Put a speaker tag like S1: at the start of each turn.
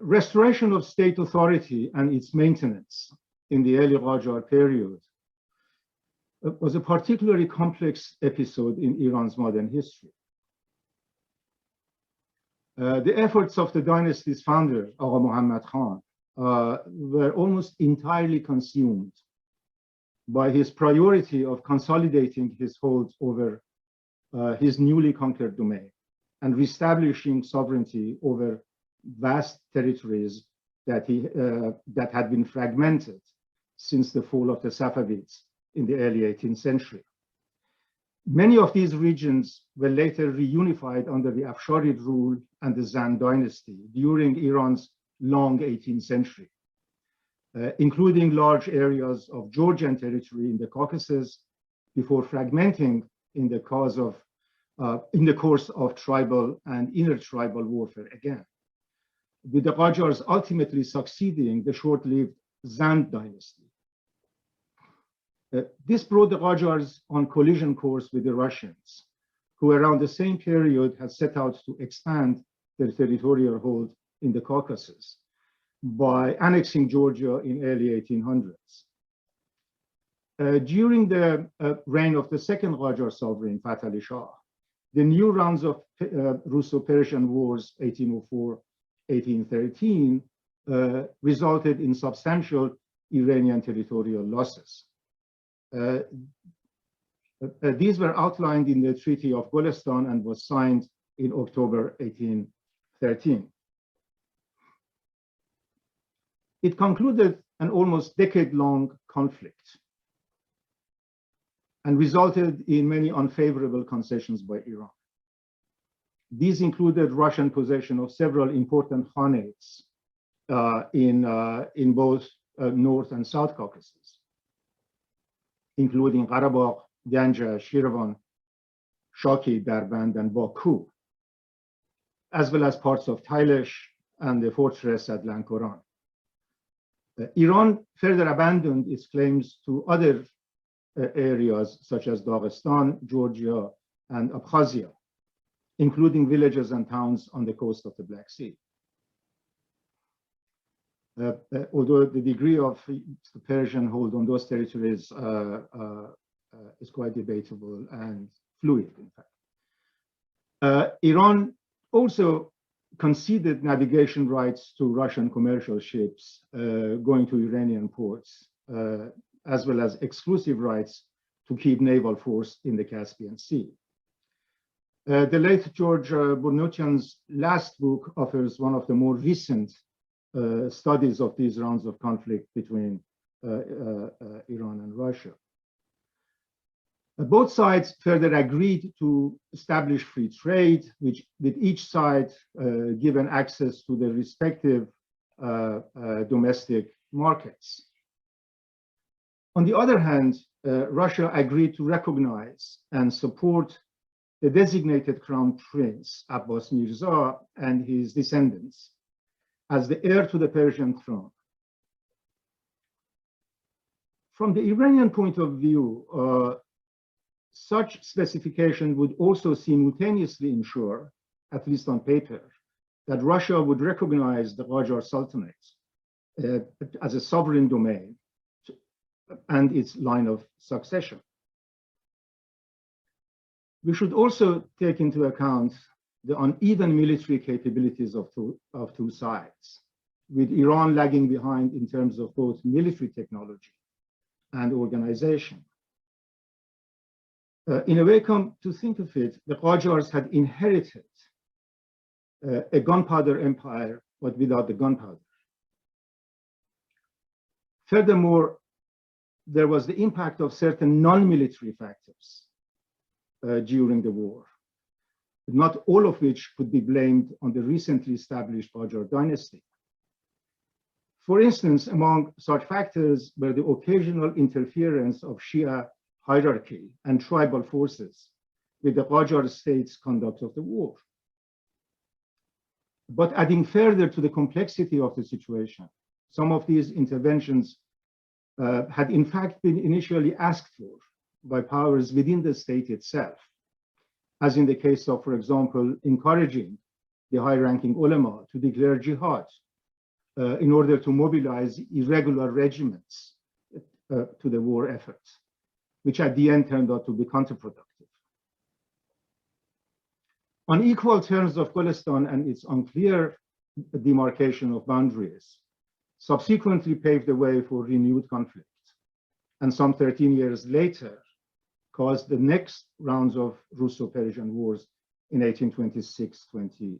S1: Restoration of state authority and its maintenance in the early Qajar period was a particularly complex episode in Iran's modern history. The efforts of the dynasty's founder, Agha Muhammad Khan, were almost entirely consumed by his priority of consolidating his hold over his newly conquered domain and reestablishing sovereignty over vast territories that had been fragmented since the fall of the Safavids in the early 18th century. Many of these regions were later reunified under the Afsharid rule and the Zand dynasty during Iran's long 18th century, including large areas of Georgian territory in the Caucasus before fragmenting in the course of tribal and intertribal warfare again, with the Qajars ultimately succeeding the short-lived Zand dynasty. This brought the Qajars on collision course with the Russians, who around the same period had set out to expand their territorial hold in the Caucasus by annexing Georgia in early 1800s. During the reign of the second Qajar sovereign, Fath Ali Shah, the new rounds of Russo-Persian Wars 1804-1813 resulted in substantial Iranian territorial losses. These were outlined in the Treaty of Gulistan and was signed in October 1813. It concluded an almost decade-long conflict and resulted in many unfavorable concessions by Iran. These included Russian possession of several important khanates in both North and South Caucasus, including Qarabagh, Ganja, Shirvan, Shaki, Darband, and Baku, as well as parts of Tailish and the fortress at Lankoran. Iran further abandoned its claims to other areas such as Dagestan, Georgia, and Abkhazia, including villages and towns on the coast of the Black Sea. Although the degree of the Persian hold on those territories is quite debatable and fluid, in fact. Iran also conceded navigation rights to Russian commercial ships going to Iranian ports, as well as exclusive rights to keep naval force in the Caspian Sea. The late George Burnoutian's last book offers one of the more recent studies of these rounds of conflict between Iran and Russia. Both sides further agreed to establish free trade, with each side given access to their respective domestic markets. On the other hand, Russia agreed to recognize and support the designated Crown Prince Abbas Mirza and his descendants as the heir to the Persian throne. From the Iranian point of view, such specification would also simultaneously ensure, at least on paper, that Russia would recognize the Qajar Sultanate as a sovereign domain and its line of succession. We should also take into account the uneven military capabilities of two sides, with Iran lagging behind in terms of both military technology and organization. In a way, come to think of it, the Qajars had inherited a gunpowder empire, but without the gunpowder. Furthermore, there was the impact of certain non-military factors during the war, not all of which could be blamed on the recently established Qajar dynasty. For instance, among such factors were the occasional interference of Shia hierarchy and tribal forces with the Qajar state's conduct of the war. But adding further to the complexity of the situation, some of these interventions had in fact been initially asked for by powers within the state itself, as in the case of, for example, encouraging the high-ranking ulama to declare jihad in order to mobilize irregular regiments to the war effort, which at the end turned out to be counterproductive. Unequal terms of Gulistan and its unclear demarcation of boundaries subsequently paved the way for renewed conflict, and some 13 years later caused the next rounds of Russo-Persian wars in 1826-28.